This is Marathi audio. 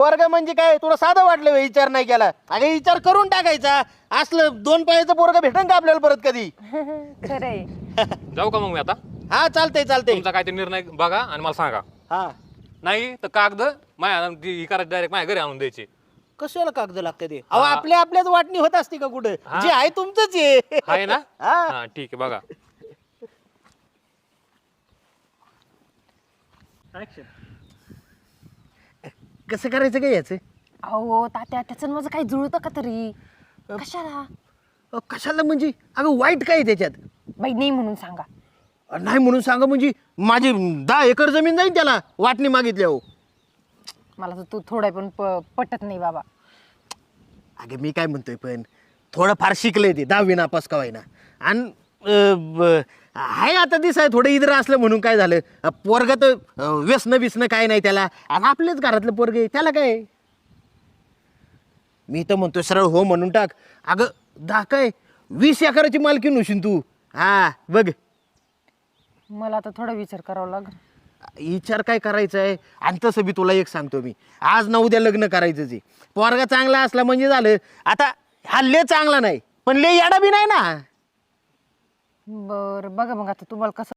वर्ग म्हणजे काय तुला साधं वाटलं व्हय, विचार नाही केला? अगे विचार करून टाकायचा. असलं 2 पायाचं पोरग भेटन का आपल्याला परत कधी? खरंय. जाऊ का मग मी आता? हा चालतंय चालतंय. तुमचा काय ते निर्णय बघा आणि मला सांगा. हा नाही तर कागद माझ्या ही करायची डायरेक्ट माझ्या घरी आणून द्यायची. कशाला कागद लागते ते? अहो आपल्या आपल्याच वाटणी होत असते का कुठं? जे आहे तुमचंच आहे. आहे ना? हा. हा ठीक आहे बघा. कसं करायचं काय याचं? अहो तात्या त्याचं माझं काही जुळतं का तरी? कशाला? कशाला म्हणजे? अगं वाईट काय आहे त्याच्यात? बाई नाही म्हणून सांगा. नाही म्हणून सांगा म्हणजे माझी 10 एकर जमीन जाईल त्याला वाटणी मागितल्या. हो मला तर तू थोडं पण पटत नाही बाबा. अगे मी काय म्हणतोय पण थोडं फार शिकलंय ते 10वी नापास का होईना. आणि आहे आता दिसाय थोडं इधर असलं म्हणून काय झालं, पोरग तर व्यसन बिसनं काय नाही त्याला. आणि आपल्याच घरातलं पोरग आहे त्याला काय. मी तर म्हणतोय सरळ हो म्हणून टाक. अगं काय 20 एकराची मालकीण होशील तू. हा बघ मला आता थोडा विचार करावा लागेल. विचार काय करायचा आहे. आणि तसं बी तुला एक सांगतो मी, आज ना उद्या लग्न करायचंच आहे. पोरगा चांगला असला म्हणजे झालं. आता हा लय चांगला नाही पण लय याडा बी नाही ना. बरं बघा मग आता तुम्हाला कसं